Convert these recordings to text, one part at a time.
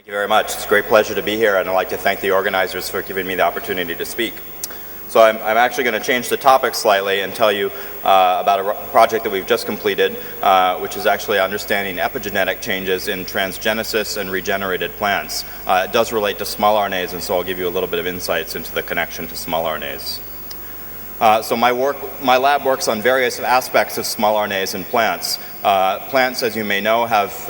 Thank you very much. It's a great pleasure to be here, and I'd like to thank the organizers for giving me the opportunity to speak. So I'm actually going to change the topic slightly and tell you about a project that we've just completed, which is actually understanding epigenetic changes in transgenesis and regenerated plants. It does relate to smallRNAs, and so I'll give you a little bit of insights into the connection to smallRNAs. So my lab works on various aspects of smallRNAs in plants. Plants, as you may know, have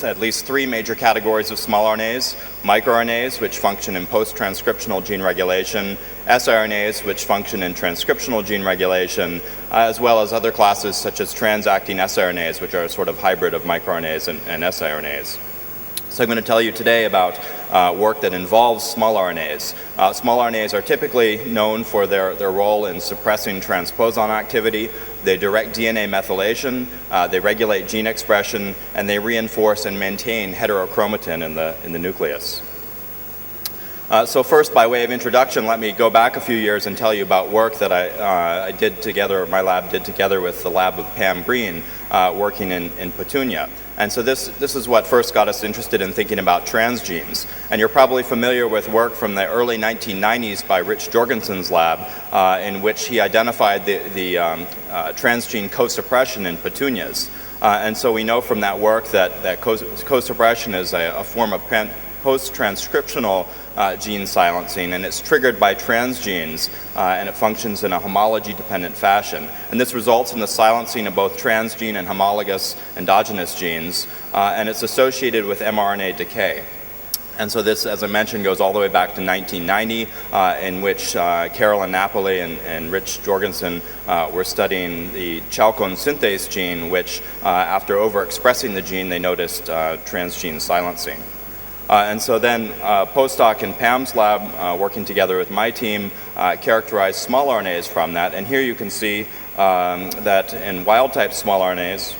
at least three major categories of smallRNAs: microRNAs, which function in post-transcriptional gene regulation; siRNAs, which function in transcriptional gene regulation, as well as other classes such as transacting siRNAs, which are a sort of hybrid of microRNAs and siRNAs. So I'm going to tell you today about work that involves smallRNAs. SmallRNAs are typically known for their role in suppressing transposon activity. They direct DNA methylation, they regulate gene expression, and they reinforce and maintain heterochromatin in the nucleus. So first, by way of introduction, let me go back a few years and tell you about work that I did together, my lab did together with the lab of Pam Green, working in Petunia. And so this is what first got us interested in thinking about transgenes. And you're probably familiar with work from the early 1990s by Rich Jorgensen's lab, in which he identified the transgene co-suppression in petunias. And so we know from that work that co-suppression is a form of post-transcriptional gene silencing, and it's triggered by transgenes, and it functions in a homology-dependent fashion. And this results in the silencing of both transgene and homologous endogenous genes, and it's associated with mRNA decay. And so this, as I mentioned, goes all the way back to 1990, in which Carolyn Napoli and Rich Jorgensen were studying the chalcone synthase gene, which, after overexpressing the gene, they noticed transgene silencing. And so then postdoc in Pam's lab, working together with my team, characterized smallRNAs from that. And here you can see that in wild-type smallRNAs,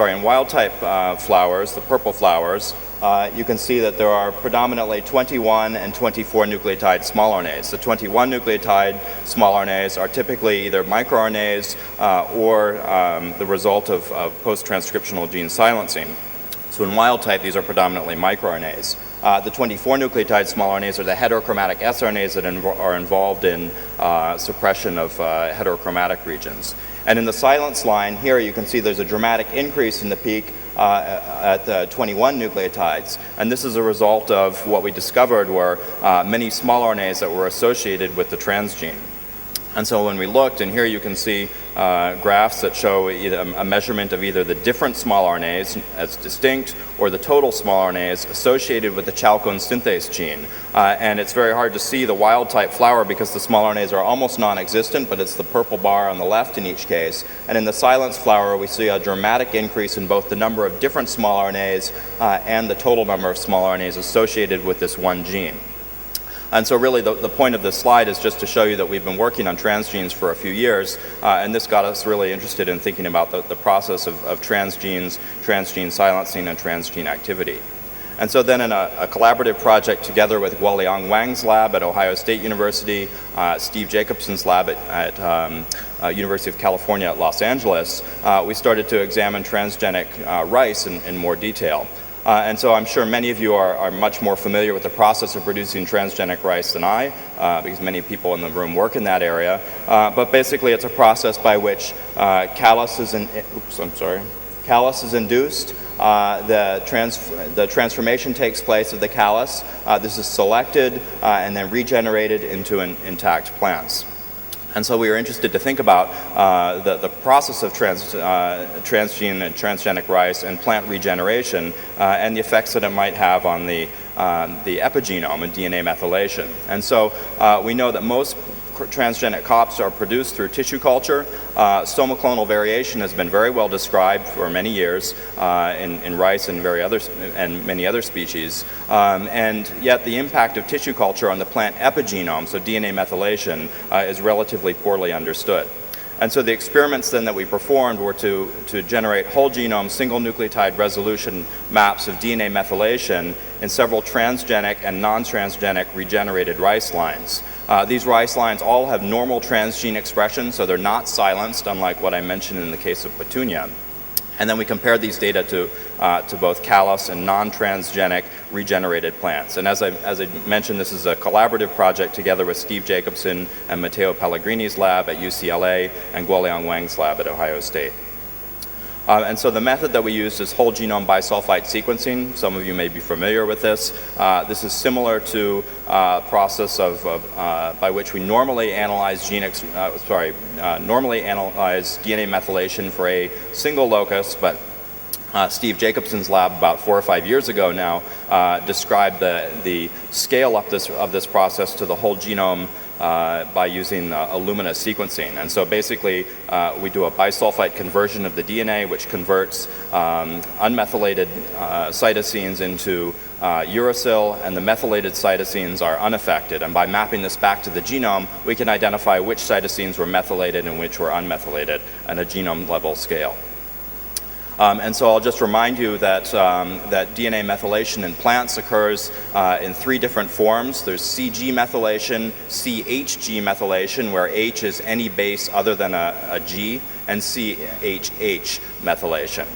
in wild-type flowers, the purple flowers, you can see that there are predominantly 21 and 24 nucleotide smallRNAs. The 21 nucleotide smallRNAs are typically either microRNAs or the result of post-transcriptional gene silencing. So in wild type, these are predominantly microRNAs. The 24 nucleotide smallRNAs are the heterochromatic siRNAs that are involved in suppression of heterochromatic regions. And in the silence line here, you can see there's a dramatic increase in the peak at the 21 nucleotides. And this is a result of what we discovered were many smallRNAs that were associated with the transgene. And so when we looked, and here you can see graphs that show either a measurement of either the different smallRNAs as distinct or the total smallRNAs associated with the chalcone synthase gene. And it's very hard to see the wild-type flower because the smallRNAs are almost non-existent, but it's the purple bar on the left in each case. And in the silence flower, we see a dramatic increase in both the number of different smallRNAs and the total number of smallRNAs associated with this one gene. And so really the point of this slide is just to show you that we've been working on transgenes for a few years, and this got us really interested in thinking about the process of transgenes, transgene silencing, and transgene activity. And so then in a collaborative project together with Guoliang Wang's lab at Ohio State University, Steve Jacobson's lab at University of California at Los Angeles, we started to examine transgenic rice in more detail. And so I'm sure many of you are much more familiar with the process of producing transgenic rice than I, because many people in the room work in that area. But basically it's a process by which callus is induced. The transformation takes place of the callus. This is selected and then regenerated into intact plants. And so we were interested to think about the process of transgene and transgenic rice and plant regeneration and the effects that it might have on the epigenome and DNA methylation. And so we know that most transgenic crops are produced through tissue culture. Stomaclonal variation has been very well described for many years in rice and many other species. And yet the impact of tissue culture on the plant epigenome, so DNA methylation, is relatively poorly understood. And so the experiments then that we performed were to generate whole genome single nucleotide resolution maps of DNA methylation in several transgenic and non-transgenic regenerated rice lines. These rice lines all have normal transgene expression, so they're not silenced, unlike what I mentioned in the case of Petunia. And then we compared these data to both callus and non-transgenic regenerated plants. And as I mentioned, this is a collaborative project together with Steve Jacobson and Matteo Pellegrini's lab at UCLA and Guoliang Wang's lab at Ohio State. And so the method that we used is whole genome bisulfite sequencing. Some of you may be familiar with this. This is similar to a process by which we normally analyze normally analyze DNA methylation for a single locus, but Steve Jacobson's lab about 4 or 5 years ago now described the scale up of this process to the whole genome by using Illumina sequencing. And so basically we do a bisulfite conversion of the DNA, which converts unmethylated cytosines into uracil, and the methylated cytosines are unaffected. And by mapping this back to the genome, we can identify which cytosines were methylated and which were unmethylated at a genome level scale. And so I'll just remind you that DNA methylation in plants occurs in 3 different forms. There's CG methylation, CHG methylation, where H is any base other than a G, and CHH methylation.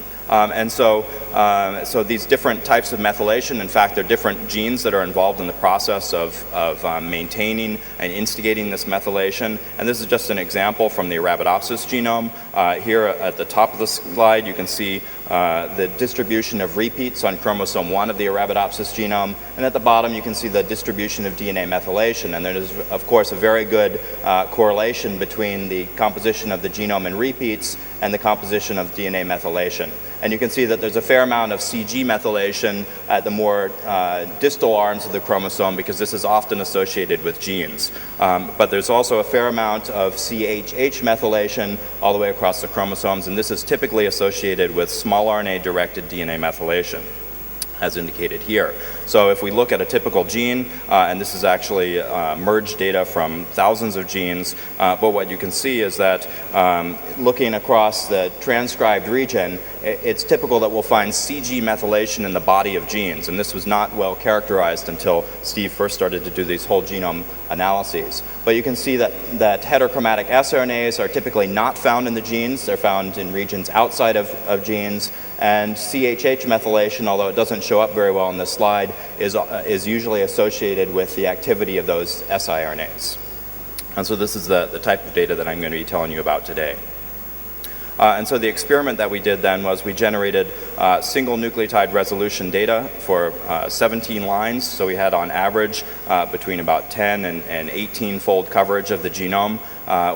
So these different types of methylation, in fact, they're different genes that are involved in the process of maintaining and instigating this methylation. And this is just an example from the Arabidopsis genome. Here at the top of the slide, you can see the distribution of repeats on chromosome 1 of the Arabidopsis genome. And at the bottom, you can see the distribution of DNA methylation. And there is, of course, a very good correlation between the composition of the genome in repeats and the composition of DNA methylation. And you can see that there's a fair amount of CG methylation at the more distal arms of the chromosome, because this is often associated with genes. But there's also a fair amount of CHH methylation all the way across the chromosomes, and this is typically associated with small RNA-directed DNA methylation, as indicated here. So if we look at a typical gene, and this is actually merged data from thousands of genes, but what you can see is that looking across the transcribed region, it's typical that we'll find CG methylation in the body of genes, and this was not well characterized until Steve first started to do these whole genome analyses. But you can see that heterochromatic sRNAs are typically not found in the genes. They're found in regions outside of genes, and CHH methylation, although it doesn't show up very well on this slide, is usually associated with the activity of those siRNAs. And so this is the type of data that I'm going to be telling you about today. And so the experiment that we did then was we generated single nucleotide resolution data for 17 lines. So we had on average between about 10 and 18-fold coverage of the genome.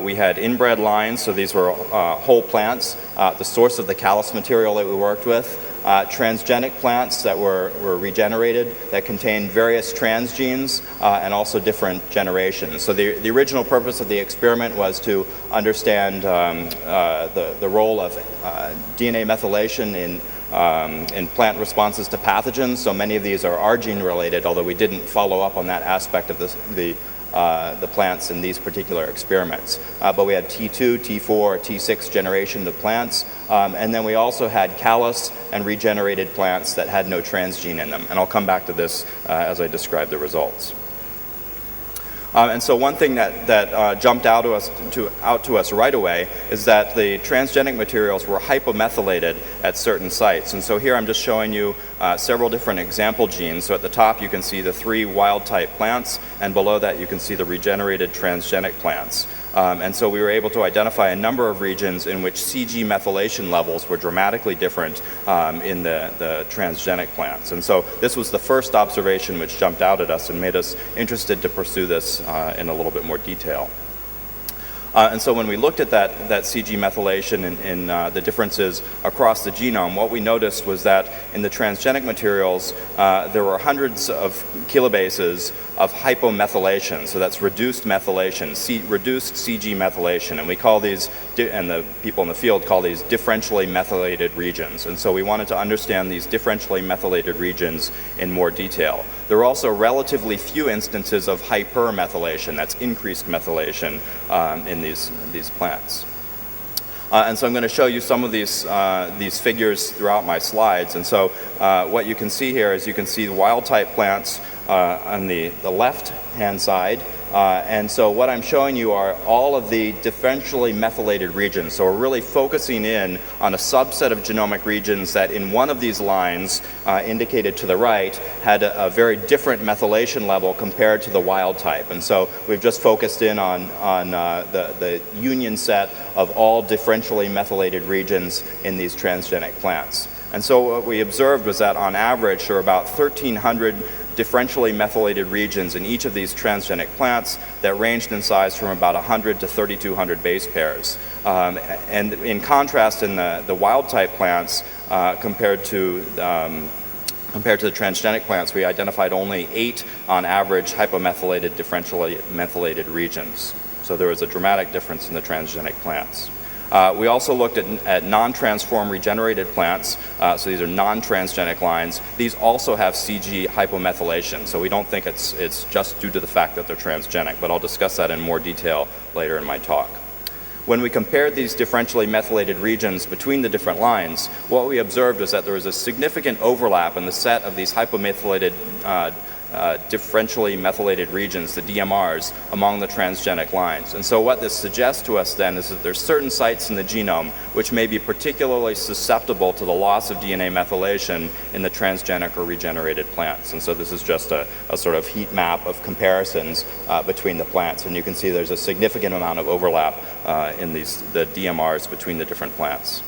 We had inbred lines, so these were whole plants, the source of the callus material that we worked with. Transgenic plants that were regenerated that contained various transgenes and also different generations. So the original purpose of the experiment was to understand the role of DNA methylation in plant responses to pathogens. So many of these are gene related, although we didn't follow up on that aspect of the plants in these particular experiments. But we had T2, T4, T6 generation of plants, and then we also had callus and regenerated plants that had no transgene in them. And I'll come back to this as I describe the results. And so one thing that jumped out to us right away is that the transgenic materials were hypomethylated at certain sites. And so here I'm just showing you several different example genes. So at the top you can see the 3 wild-type plants, and below that you can see the regenerated transgenic plants. And so we were able to identify a number of regions in which CG methylation levels were dramatically different in the transgenic plants. And so this was the first observation which jumped out at us and made us interested to pursue this in a little bit more detail. And so when we looked at that CG methylation in the differences across the genome, what we noticed was that in the transgenic materials, there were hundreds of kilobases of hypomethylation. So that's reduced methylation, reduced CG methylation. And we call these, and the people in the field call these differentially methylated regions. And so we wanted to understand these differentially methylated regions in more detail. There are also relatively few instances of hypermethylation, that's increased methylation in these plants. And so I'm going to show you some of these figures throughout my slides. And so what you can see here is you can see the wild-type plants on the left-hand side, And so what I'm showing you are all of the differentially methylated regions. So we're really focusing in on a subset of genomic regions that in one of these lines, indicated to the right, had a very different methylation level compared to the wild type. And so we've just focused in on the union set of all differentially methylated regions in these transgenic plants. And so what we observed was that on average there are about 1,300 differentially methylated regions in each of these transgenic plants that ranged in size from about 100 to 3,200 base pairs. And in contrast, in the wild type plants, compared to the transgenic plants, we identified only 8 on average hypomethylated differentially methylated regions. So there was a dramatic difference in the transgenic plants. We also looked at non-transform regenerated plants, so these are non-transgenic lines. These also have CG hypomethylation, so we don't think it's just due to the fact that they're transgenic, but I'll discuss that in more detail later in my talk. When we compared these differentially methylated regions between the different lines, what we observed was that there was a significant overlap in the set of these hypomethylated differentially methylated regions, the DMRs, among the transgenic lines. And so what this suggests to us then is that there's certain sites in the genome which may be particularly susceptible to the loss of DNA methylation in the transgenic or regenerated plants. And so this is just a sort of heat map of comparisons between the plants. And you can see there's a significant amount of overlap in the DMRs between the different plants.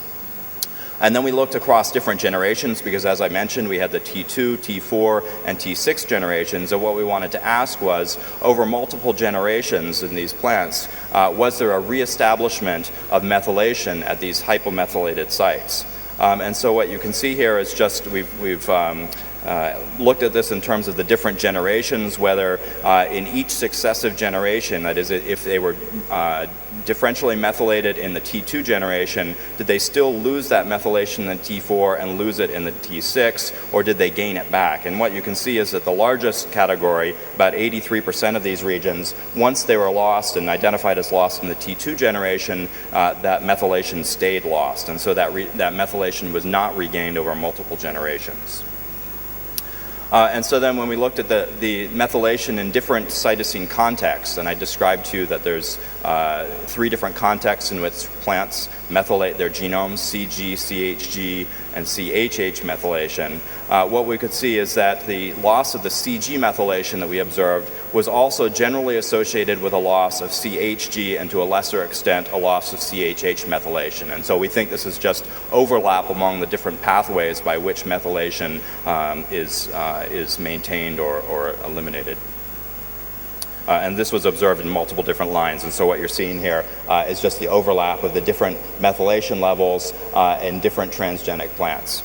And then we looked across different generations because, as I mentioned, we had the T2, T4, and T6 generations. And what we wanted to ask was, over multiple generations in these plants, was there a reestablishment of methylation at these hypomethylated sites? And so what you can see here is just we've looked at this in terms of the different generations, whether in each successive generation, that is, if they were differentially methylated in the T2 generation, did they still lose that methylation in the T4 and lose it in the T6, or did they gain it back? And what you can see is that the largest category, about 83% of these regions, once they were lost and identified as lost in the T2 generation, that methylation stayed lost, and so that methylation was not regained over multiple generations. And so then when we looked at the methylation in different cytosine contexts, and I described to you that there's 3 different contexts in which plants methylate their genomes, CG, CHG, and CHH methylation, what we could see is that the loss of the CG methylation that we observed was also generally associated with a loss of CHG and, to a lesser extent, a loss of CHH methylation. And so we think this is just overlap among the different pathways by which methylation is maintained or eliminated. And this was observed in multiple different lines. And so what you're seeing here is just the overlap of the different methylation levels in different transgenic plants.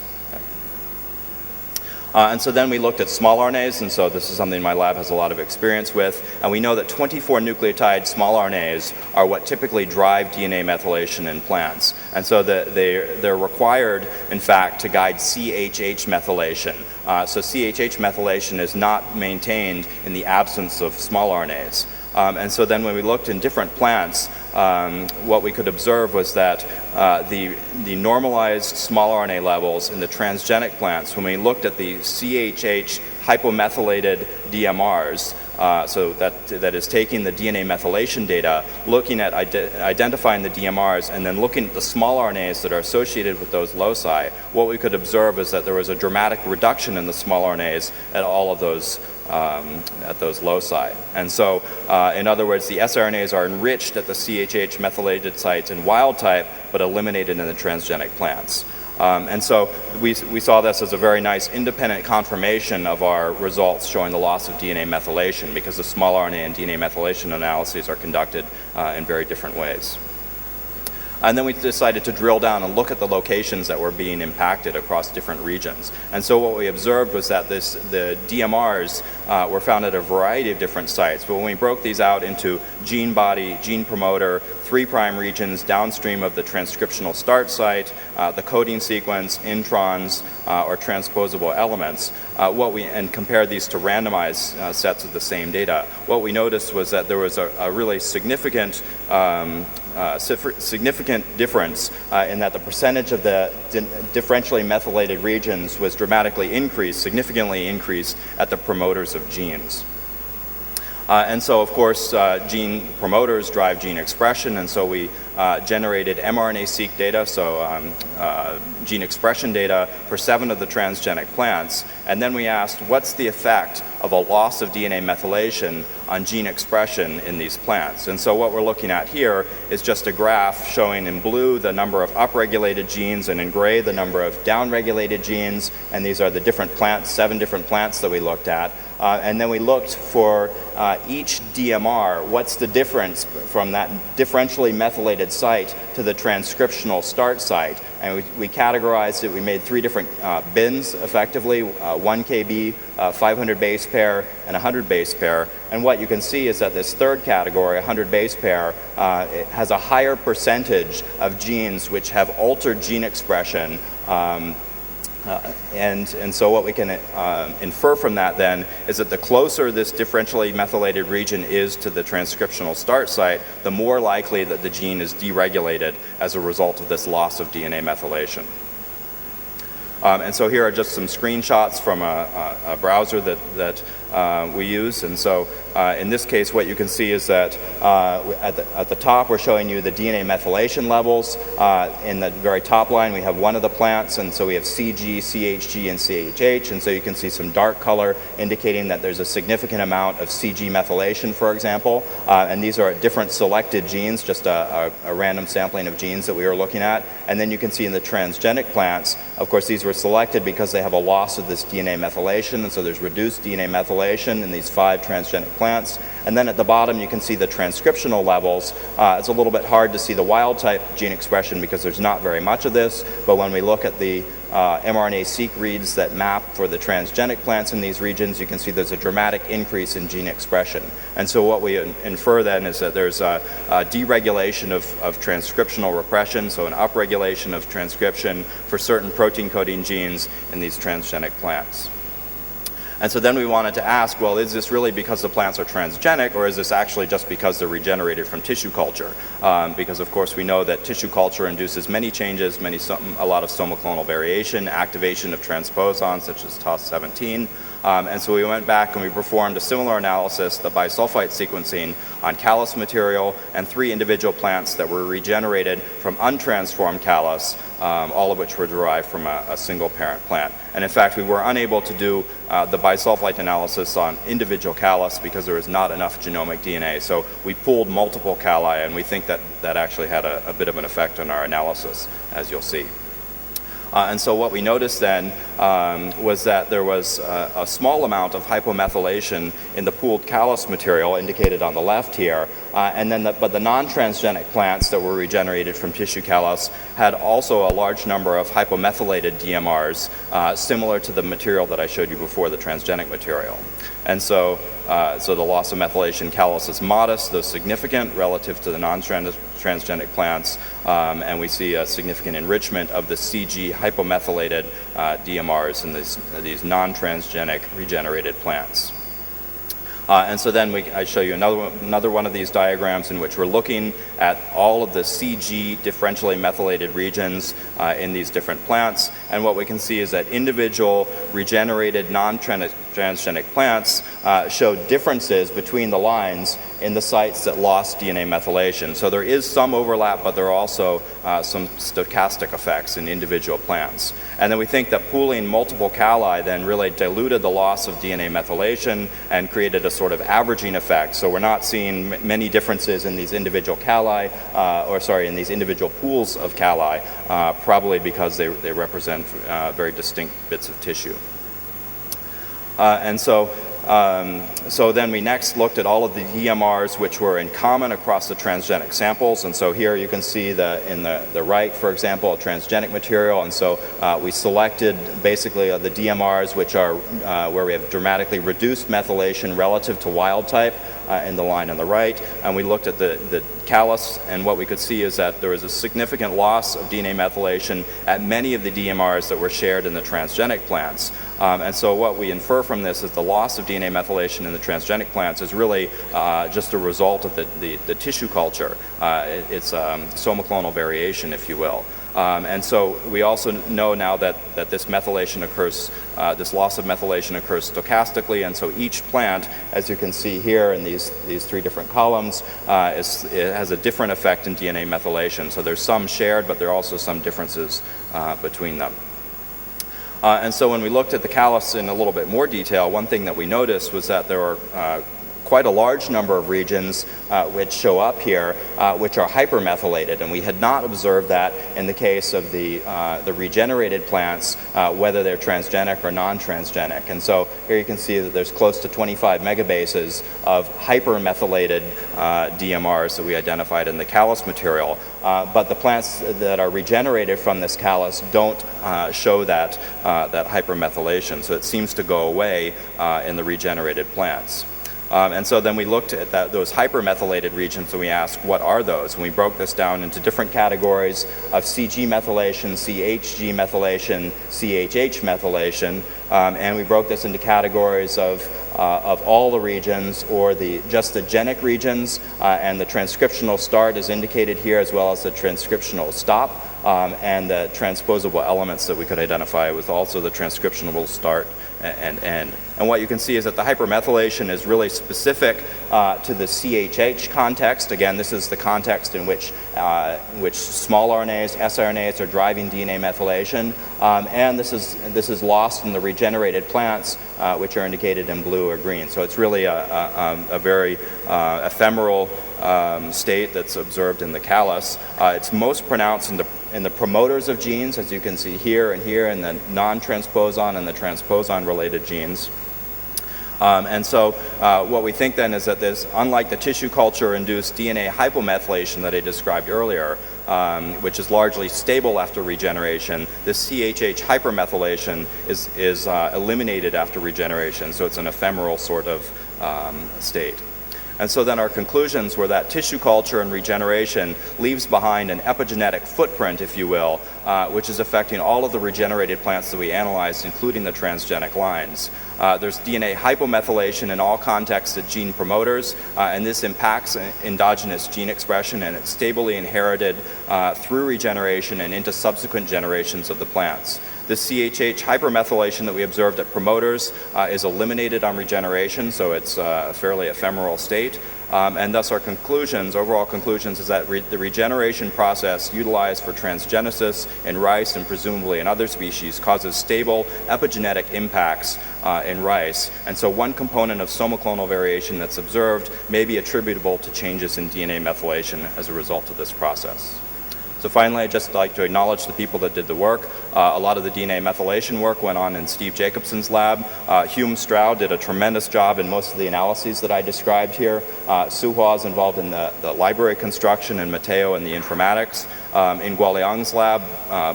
And so then we looked at small RNAs, and so this is something my lab has a lot of experience with. And we know that 24 nucleotide small RNAs are what typically drive DNA methylation in plants. And so they're required, in fact, to guide CHH methylation. So CHH methylation is not maintained in the absence of small RNAs. And so then when we looked in different plants, what we could observe was that the normalized small RNA levels in the transgenic plants, when we looked at the CHH hypomethylated DMRs, so that is taking the DNA methylation data, looking at identifying the DMRs, and then looking at the small RNAs that are associated with those loci, what we could observe is that there was a dramatic reduction in the small RNAs at all of those at those loci. And so, in other words, the sRNAs are enriched at the CHH methylated sites in wild type, but eliminated in the transgenic plants. And so we saw this as a very nice independent confirmation of our results showing the loss of DNA methylation, because the small RNA and DNA methylation analyses are conducted in very different ways. And then we decided to drill down and look at the locations that were being impacted across different regions. And so what we observed was that the DMRs were found at a variety of different sites. But when we broke these out into gene body, gene promoter, 3' regions downstream of the transcriptional start site, the coding sequence, introns, or transposable elements, and compared these to randomized sets of the same data, what we noticed was that there was a really significant difference in that the percentage of the differentially methylated regions was dramatically increased, significantly increased at the promoters of genes. And so, of course, gene promoters drive gene expression, and so we generated mRNA-seq data, so gene expression data for 7 of the transgenic plants, and then we asked what's the effect of a loss of DNA methylation on gene expression in these plants. And so what we're looking at here is just a graph showing in blue the number of upregulated genes and in gray the number of downregulated genes, and these are the different plants, 7 different plants that we looked at. And then we looked for each DMR, what's the difference from that differentially methylated site to the transcriptional start site. And we categorized it, we made 3 different bins effectively, 1 kb, 500 base pair, and 100 base pair. And what you can see is that this third category, 100 base pair, it has a higher percentage of genes which have altered gene expression. And so what we can infer from that then is that the closer this differentially methylated region is to the transcriptional start site, the more likely that the gene is deregulated as a result of this loss of DNA methylation. And so here are just some screenshots from a browser that we use. And so in this case, what you can see is that at the top, we're showing you the DNA methylation levels. In the very top line, we have one of the plants, and so we have CG, CHG, and CHH. And so you can see some dark color indicating that there's a significant amount of CG methylation, for example. And these are different selected genes, just a random sampling of genes that we were looking at. And then you can see in the transgenic plants, of course, these were selected because they have a loss of this DNA methylation, and so there's reduced DNA methylation in these 5 transgenic plants. And then at the bottom you can see the transcriptional levels. It's a little bit hard to see the wild type gene expression because there's not very much of this, but when we look at the mRNA-seq reads that map for the transgenic plants in these regions, you can see there's a dramatic increase in gene expression. And so what we infer then is that there's a deregulation of transcriptional repression, so an upregulation of transcription for certain protein coding genes in these transgenic plants. And so then we wanted to ask, well, is this really because the plants are transgenic, or is this actually just because they're regenerated from tissue culture? Because, of course, we know that tissue culture induces many changes, a lot of somoclonal variation, activation of transposons, such as TOS17. And so we went back and we performed a similar analysis, the bisulfite sequencing, on callus material and 3 individual plants that were regenerated from untransformed callus, all of which were derived from a single parent plant. And in fact, we were unable to do the bisulfite analysis on individual callus because there was not enough genomic DNA. So we pooled multiple calli, and we think that that actually had a bit of an effect on our analysis, as you'll see. And so what we noticed then was that there was a small amount of hypomethylation in the pooled callus material indicated on the left here, but the non-transgenic plants that were regenerated from tissue callus had also a large number of hypomethylated DMRs, similar to the material that I showed you before, the transgenic material. And so the loss of methylation callus is modest, though significant relative to the non-transgenic plants, and we see a significant enrichment of the CG hypomethylated DMRs in these non-transgenic regenerated plants. And so then I show you another one of these diagrams in which we're looking at all of the CG differentially methylated regions in these different plants. And what we can see is that individual regenerated non-transgenic plants show differences between the lines in the sites that lost DNA methylation. So there is some overlap, but there are also some stochastic effects in individual plants. And then we think that pooling multiple calli then really diluted the loss of DNA methylation and created a sort of averaging effect. So we're not seeing many differences in these individual calli, in these individual pools of calli, probably because they represent very distinct bits of tissue. So then we next looked at all of the DMRs which were in common across the transgenic samples. And so here you can see in the right, for example, a transgenic material. And so we selected basically the DMRs which are where we have dramatically reduced methylation relative to wild type in the line on the right. And we looked at the callus, and what we could see is that there was a significant loss of DNA methylation at many of the DMRs that were shared in the transgenic plants. And so what we infer from this is the loss of DNA methylation in the transgenic plants is really just a result of the tissue culture. It's somoclonal variation, if you will. And so we also know now that this methylation occurs, this loss of methylation occurs stochastically, and so each plant, as you can see here in these three different columns, it has a different effect in DNA methylation. So there's some shared, but there are also some differences between them. And so when we looked at the callus in a little bit more detail, one thing that we noticed was that there are quite a large number of regions which show up here which are hypermethylated, and we had not observed that in the case of the regenerated plants, whether they're transgenic or non-transgenic. And so here you can see that there's close to 25 megabases of hypermethylated DMRs that we identified in the callus material, but the plants that are regenerated from this callus don't show that hypermethylation, so it seems to go away in the regenerated plants. And so then we looked at those hypermethylated regions and we asked, what are those? And we broke this down into different categories of CG methylation, CHG methylation, CHH methylation, and we broke this into categories of all the regions, or just the genic regions, and the transcriptional start is indicated here, as well as the transcriptional stop, and the transposable elements that we could identify with also the transcriptional start and end. And what you can see is that the hypermethylation is really specific to the CHH context. Again, this is the context in which small RNAs, siRNAs are driving DNA methylation, and this is lost in the regenerated plants, which are indicated in blue or green. So it's really a very ephemeral state that's observed in the callus. It's most pronounced in the promoters of genes, as you can see here, and the non-transposon and the transposon-related genes. And so what we think then is that this, unlike the tissue culture-induced DNA hypomethylation that I described earlier, which is largely stable after regeneration, this CHH hypermethylation is eliminated after regeneration, so it's an ephemeral sort of state. And so then our conclusions were that tissue culture and regeneration leaves behind an epigenetic footprint, if you will, which is affecting all of the regenerated plants that we analyzed, including the transgenic lines. There's DNA hypomethylation in all contexts at gene promoters, and this impacts endogenous gene expression, and it's stably inherited through regeneration and into subsequent generations of the plants. The CHH hypermethylation that we observed at promoters is eliminated on regeneration, so it's a fairly ephemeral state. And thus our conclusions, overall conclusions, is that the regeneration process utilized for transgenesis in rice and presumably in other species causes stable epigenetic impacts in rice. And so one component of somoclonal variation that's observed may be attributable to changes in DNA methylation as a result of this process. So finally, I'd just like to acknowledge the people that did the work. A lot of the DNA methylation work went on in Steve Jacobson's lab. Hume Stroud did a tremendous job in most of the analyses that I described here. Suhua is involved in the library construction, and Matteo in the informatics. In Guoliang's lab,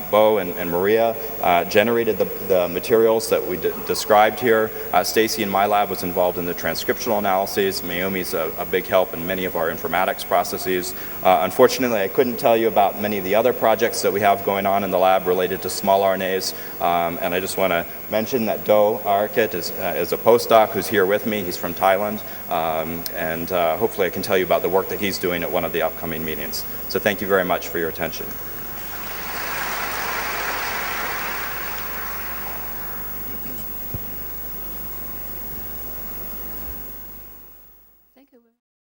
Bo and Maria generated the materials that we described here. Stacy in my lab was involved in the transcriptional analyses. Mayumi's a big help in many of our informatics processes. Unfortunately, I couldn't tell you about many of the other projects that we have going on in the lab related to small RNAs, and I just want to mention that Do Arkit is a postdoc who's here with me. He's from Thailand, and hopefully I can tell you about the work that he's doing at one of the upcoming meetings. So thank you very much for your attention.